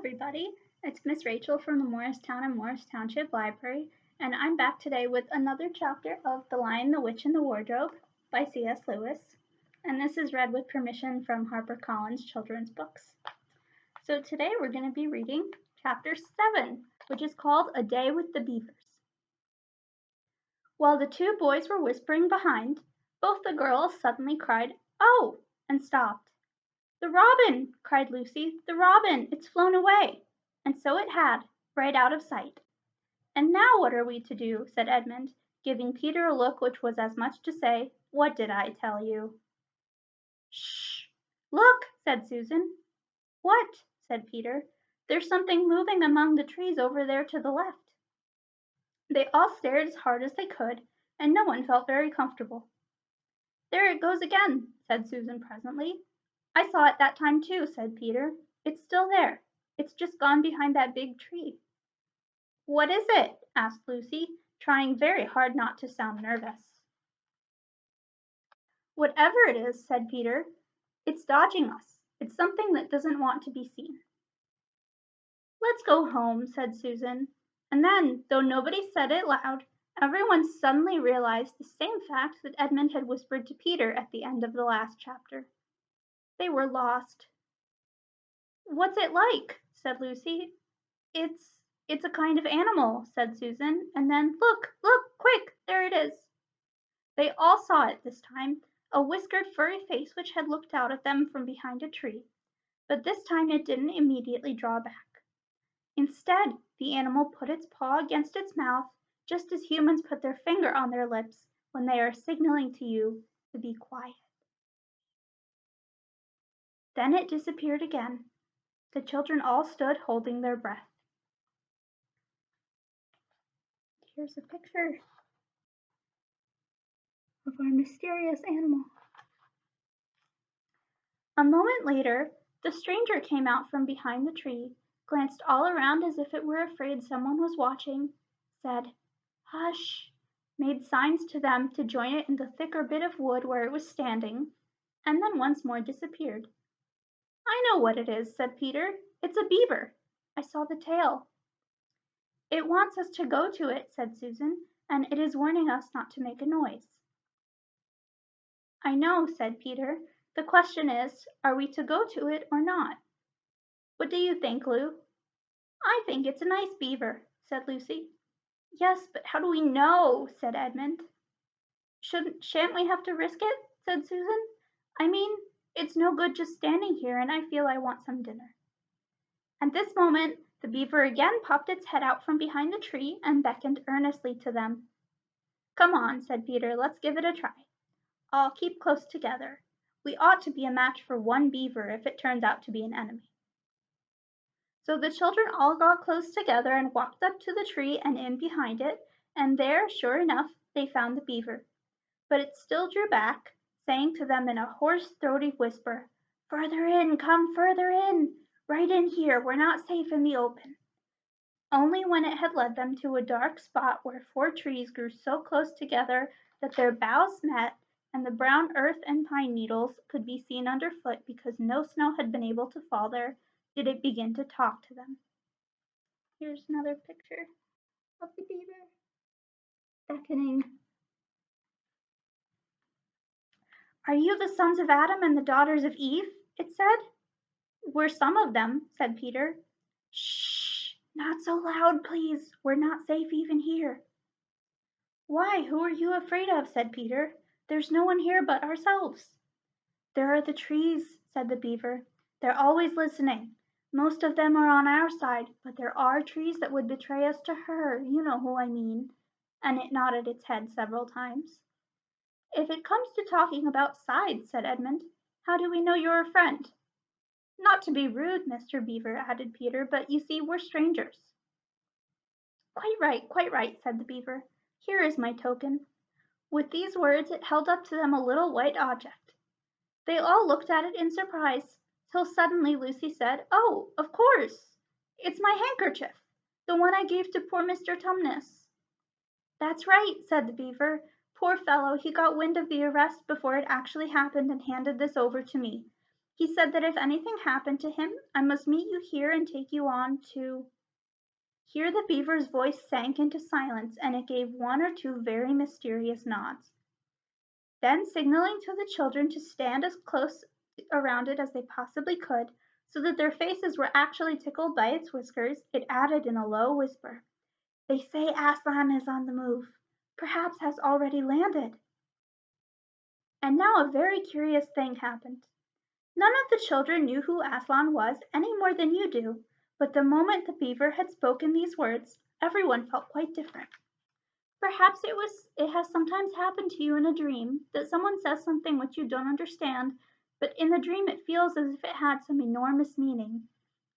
everybody. It's Miss Rachel from the Morristown and Morris Township Library, and I'm back today with another chapter of The Lion, the Witch, and the Wardrobe by C.S. Lewis. And this is read with permission from HarperCollins Children's Books. So today we're going to be reading chapter 7, which is called A Day with the Beavers. While the two boys were whispering behind, both the girls suddenly cried, "Oh!" and stopped. "The robin!" cried Lucy. "The robin! It's flown away!" And so it had, right out of sight. "And now what are we to do?" said Edmund, giving Peter a look which was as much to say, "What did I tell you?" "Shh! Look!" said Susan. "What?" said Peter. "There's something moving among the trees over there to the left." They all stared as hard as they could, and no one felt very comfortable. "There it goes again," said Susan presently. "I saw it that time too," said Peter. "It's still there. It's just gone behind that big tree." "What is it?" asked Lucy, trying very hard not to sound nervous. "Whatever it is," said Peter, "it's dodging us. It's something that doesn't want to be seen." "Let's go home," said Susan. And then, though nobody said it loud, everyone suddenly realized the same fact that Edmund had whispered to Peter at the end of the last chapter. They were lost. "What's it like?" said Lucy. It's a kind of animal," said Susan, and then, look, quick, there it is." They all saw it this time, a whiskered furry face which had looked out at them from behind a tree, but this time it didn't immediately draw back. Instead, the animal put its paw against its mouth, just as humans put their finger on their lips when they are signaling to you to be quiet. Then it disappeared again. The children all stood holding their breath. Here's a picture of our mysterious animal. A moment later, the stranger came out from behind the tree, glanced all around as if it were afraid someone was watching, said, "Hush," made signs to them to join it in the thicker bit of wood where it was standing, and then once more disappeared. "I know what it is," said Peter. "It's a beaver. I saw the tail." "It wants us to go to it," said Susan, "and it is warning us not to make a noise." "I know," said Peter. "The question is, are we to go to it or not? What do you think, Lou?" "I think it's a nice beaver," said Lucy. "Yes, but how do we know?" said Edmund. "Shan't we have to risk it?" said Susan. "I mean, it's no good just standing here, and I feel I want some dinner." At this moment, the beaver again popped its head out from behind the tree and beckoned earnestly to them. "Come on," said Peter, "let's give it a try. All keep close together. We ought to be a match for one beaver if it turns out to be an enemy." So the children all got close together and walked up to the tree and in behind it, and there, sure enough, they found the beaver. But it still drew back, saying to them in a hoarse, throaty whisper, "Further in, come further in. Right in here, we're not safe in the open." Only when it had led them to a dark spot where 4 trees grew so close together that their boughs met, and the brown earth and pine needles could be seen underfoot because no snow had been able to fall there, did it begin to talk to them. Here's another picture of the beaver beckoning. "Are you the sons of Adam and the daughters of Eve?" it said. "We're some of them," said Peter. "Shh! Not so loud, please. We're not safe even here." "Why, who are you afraid of?" said Peter. "There's no one here but ourselves." "There are the trees," said the beaver. "They're always listening. Most of them are on our side, but there are trees that would betray us to her. You know who I mean." And it nodded its head several times. "If it comes to talking about sides," said Edmund, "how do we know you're a friend?" "Not to be rude, Mr. Beaver," added Peter, "but you see we're strangers." Quite right," said the beaver. "Here is my token." With these words it held up to them a little white object. They all looked at it in surprise, till suddenly Lucy said, "Oh, of course! It's my handkerchief, the one I gave to poor Mr. Tumnus." "That's right," said the beaver. "Poor fellow, he got wind of the arrest before it actually happened and handed this over to me. He said that if anything happened to him, I must meet you here and take you on to. Here the beaver's voice sank into silence, and it gave one or two very mysterious nods. Then, signaling to the children to stand as close around it as they possibly could, so that their faces were actually tickled by its whiskers, it added in a low whisper, "They say Aslan is on the move. Perhaps has already landed." And now a very curious thing happened. None of the children knew who Aslan was any more than you do, but the moment the beaver had spoken these words, everyone felt quite different. Perhaps it has sometimes happened to you in a dream that someone says something which you don't understand, but in the dream it feels as if it had some enormous meaning,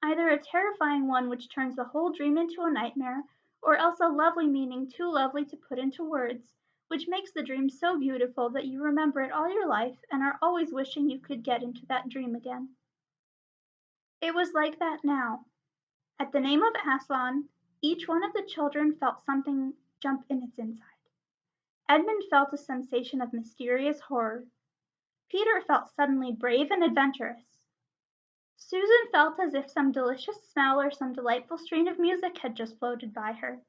either a terrifying one which turns the whole dream into a nightmare, or else a lovely meaning too lovely to put into words, which makes the dream so beautiful that you remember it all your life and are always wishing you could get into that dream again. It was like that now. At the name of Aslan, each one of the children felt something jump in its inside. Edmund felt a sensation of mysterious horror. Peter felt suddenly brave and adventurous. Susan felt as if some delicious smell or some delightful strain of music had just floated by her.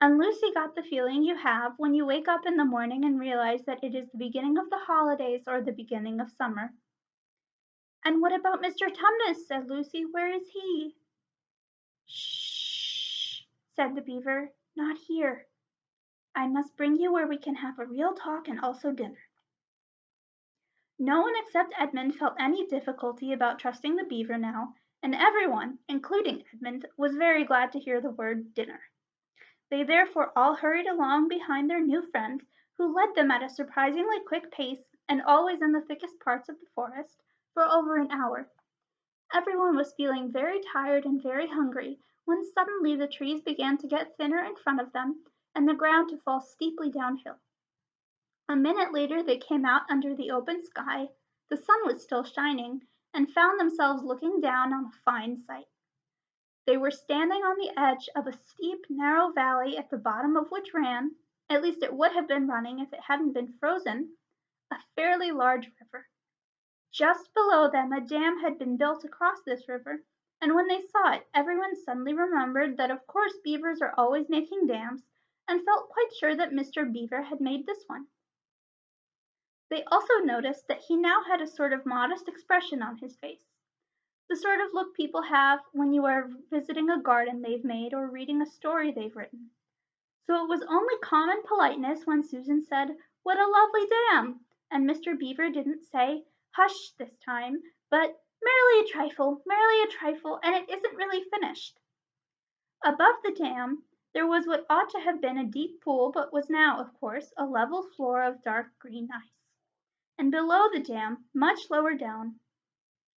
And Lucy got the feeling you have when you wake up in the morning and realize that it is the beginning of the holidays or the beginning of summer. "And what about Mr. Tumnus?" said Lucy. "Where is he?" "Shh," said the beaver. "Not here. I must bring you where we can have a real talk and also dinner." No one except Edmund felt any difficulty about trusting the beaver now, and everyone, including Edmund, was very glad to hear the word dinner. They therefore all hurried along behind their new friend, who led them at a surprisingly quick pace, and always in the thickest parts of the forest, for over an hour. Everyone was feeling very tired and very hungry, when suddenly the trees began to get thinner in front of them, and the ground to fall steeply downhill. A minute later they came out under the open sky, the sun was still shining, and found themselves looking down on a fine sight. They were standing on the edge of a steep, narrow valley at the bottom of which ran, at least it would have been running if it hadn't been frozen, a fairly large river. Just below them a dam had been built across this river, and when they saw it, everyone suddenly remembered that of course beavers are always making dams, and felt quite sure that Mr. Beaver had made this one. They also noticed that he now had a sort of modest expression on his face, the sort of look people have when you are visiting a garden they've made or reading a story they've written. So it was only common politeness when Susan said, "What a lovely dam!" and Mr. Beaver didn't say, "Hush," this time, but "Merely a trifle, and it isn't really finished." Above the dam there was what ought to have been a deep pool, but was now, of course, a level floor of dark green ice. And below the dam, much lower down,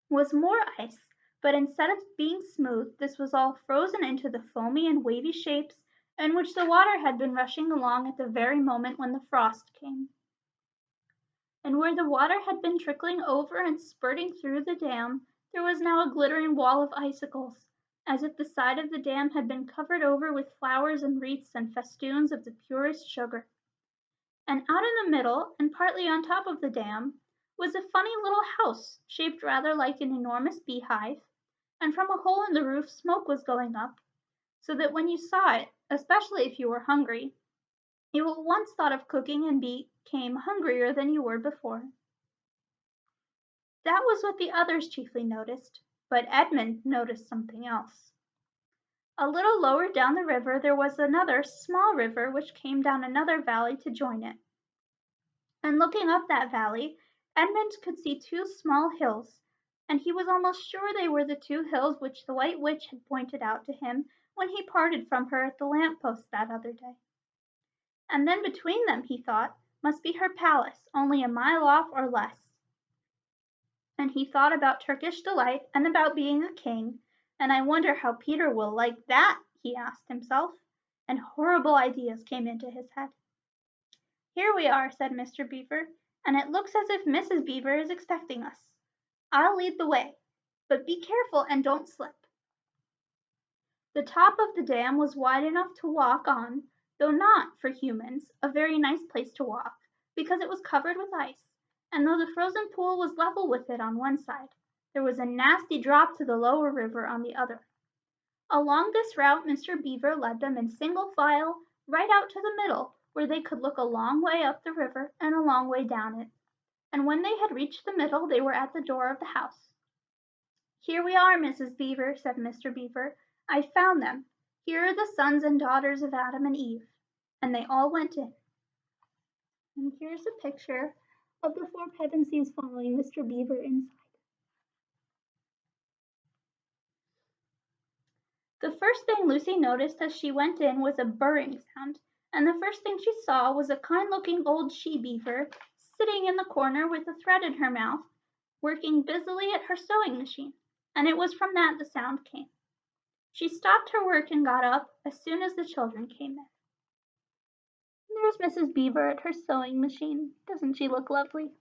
was more ice, but instead of being smooth, this was all frozen into the foamy and wavy shapes in which the water had been rushing along at the very moment when the frost came. And where the water had been trickling over and spurting through the dam, there was now a glittering wall of icicles, as if the side of the dam had been covered over with flowers and wreaths and festoons of the purest sugar. And out in the middle, and partly on top of the dam, was a funny little house, shaped rather like an enormous beehive, and from a hole in the roof smoke was going up, so that when you saw it, especially if you were hungry, you at once thought of cooking and became hungrier than you were before. That was what the others chiefly noticed, but Edmund noticed something else. A little lower down the river there was another small river which came down another valley to join it. And looking up that valley, Edmund could see two small hills, and he was almost sure they were the two hills which the White Witch had pointed out to him when he parted from her at the lamp post that other day. And then between them, he thought, must be her palace, only a mile off or less. And he thought about Turkish delight and about being a king, and "I wonder how Peter will like that," he asked himself, and horrible ideas came into his head. "Here we are," said Mr. Beaver, "and it looks as if Mrs. Beaver is expecting us. I'll lead the way, but be careful and don't slip." The top of the dam was wide enough to walk on, though not, for humans, a very nice place to walk, because it was covered with ice, and though the frozen pool was level with it on one side, there was a nasty drop to the lower river on the other. Along this route Mr. Beaver led them in single file right out to the middle, where they could look a long way up the river and a long way down it. And when they had reached the middle, they were at the door of the house. "Here we are, Mrs. Beaver," said Mr. Beaver. "I've found them. Here are the sons and daughters of Adam and Eve." And they all went in. And here's a picture of the four Pevensies following Mr. Beaver inside. The first thing Lucy noticed as she went in was a burring sound, and the first thing she saw was a kind-looking old she-beaver sitting in the corner with a thread in her mouth, working busily at her sewing machine, and it was from that the sound came. She stopped her work and got up as soon as the children came in. There's Mrs. Beaver at her sewing machine. Doesn't she look lovely?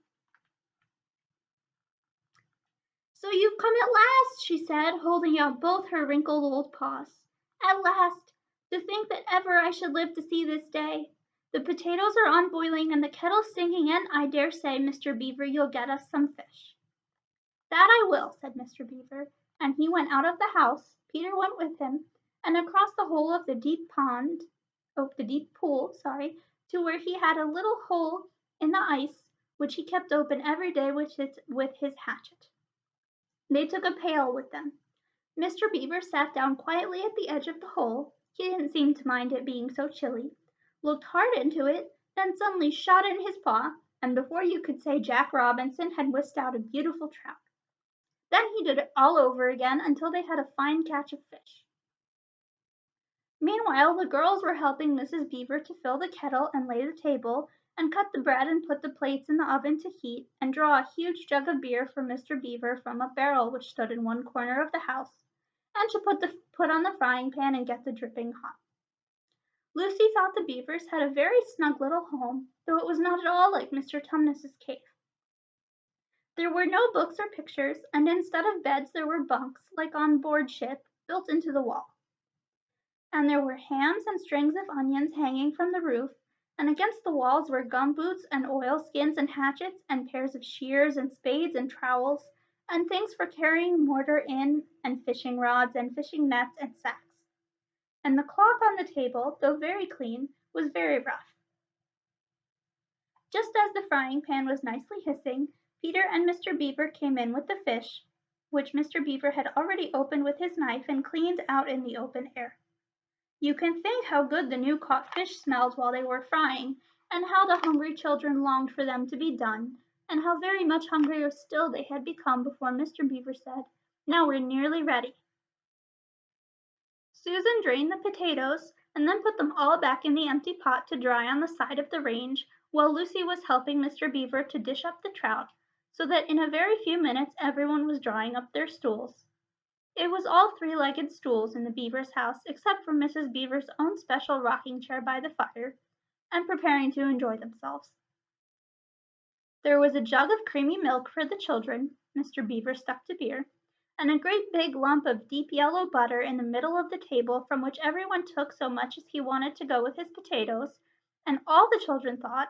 "So you've come at last," she said, holding out both her wrinkled old paws. "At last! To think that ever I should live to see this day. The potatoes are on boiling and the kettle singing, and I dare say, Mr. Beaver, you'll get us some fish." "That I will," said Mr. Beaver, and he went out of the house, Peter went with him, and across the whole of the deep pool, to where he had a little hole in the ice, which he kept open every day with his hatchet. They took a pail with them. Mr. Beaver sat down quietly at the edge of the hole. He didn't seem to mind it being so chilly, looked hard into it, then suddenly shot in his paw, and before you could say Jack Robinson had whisked out a beautiful trout. Then he did it all over again until they had a fine catch of fish. Meanwhile the girls were helping Mrs. Beaver to fill the kettle and lay the table, and cut the bread and put the plates in the oven to heat, and draw a huge jug of beer for Mr. Beaver from a barrel which stood in one corner of the house, and to put on the frying pan and get the dripping hot. Lucy thought the Beavers had a very snug little home, though it was not at all like Mr. Tumnus's cave. There were no books or pictures, and instead of beds there were bunks, like on board ship, built into the wall. And there were hams and strings of onions hanging from the roof, and against the walls were gumboots and oilskins and hatchets and pairs of shears and spades and trowels, and things for carrying mortar in, and fishing rods and fishing nets and sacks. And the cloth on the table, though very clean, was very rough. Just as the frying pan was nicely hissing, Peter and Mr. Beaver came in with the fish, which Mr. Beaver had already opened with his knife and cleaned out in the open air. You can think how good the new caught fish smelled while they were frying, and how the hungry children longed for them to be done, and how very much hungrier still they had become before Mr. Beaver said, "Now we're nearly ready." Susan drained the potatoes, and then put them all back in the empty pot to dry on the side of the range, while Lucy was helping Mr. Beaver to dish up the trout, so that in a very few minutes everyone was drawing up their stools. It was all three-legged stools in the Beavers' house, except for Mrs. Beaver's own special rocking chair by the fire, and preparing to enjoy themselves. There was a jug of creamy milk for the children, Mr. Beaver stuck to beer, and a great big lump of deep yellow butter in the middle of the table, from which everyone took so much as he wanted to go with his potatoes, and all the children thought,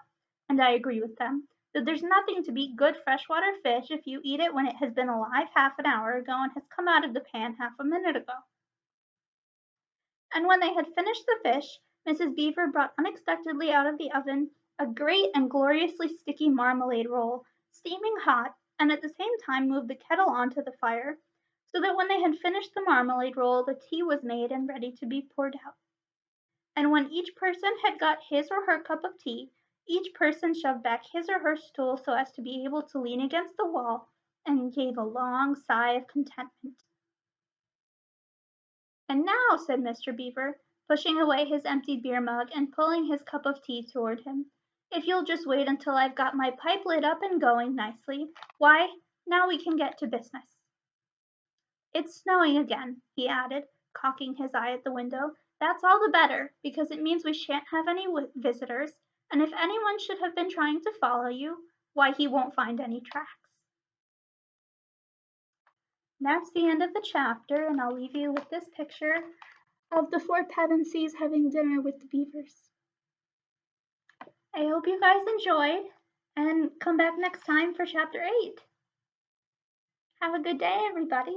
and I agree with them, that there's nothing to beat good freshwater fish if you eat it when it has been alive half an hour ago and has come out of the pan half a minute ago. And when they had finished the fish, Mrs. Beaver brought unexpectedly out of the oven a great and gloriously sticky marmalade roll, steaming hot, and at the same time moved the kettle onto the fire, so that when they had finished the marmalade roll, the tea was made and ready to be poured out. And when each person had got his or her cup of tea, each person shoved back his or her stool so as to be able to lean against the wall, and gave a long sigh of contentment. "And now," said Mr. Beaver, pushing away his empty beer mug and pulling his cup of tea toward him, "if you'll just wait until I've got my pipe lit up and going nicely, why, now we can get to business. It's snowing again," he added, cocking his eye at the window. "That's all the better, because it means we shan't have any visitors, and if anyone should have been trying to follow you, why, he won't find any tracks." That's the end of the chapter, and I'll leave you with this picture of the four Pevensies having dinner with the Beavers. I hope you guys enjoyed, and come back next time for chapter 8. Have a good day, everybody.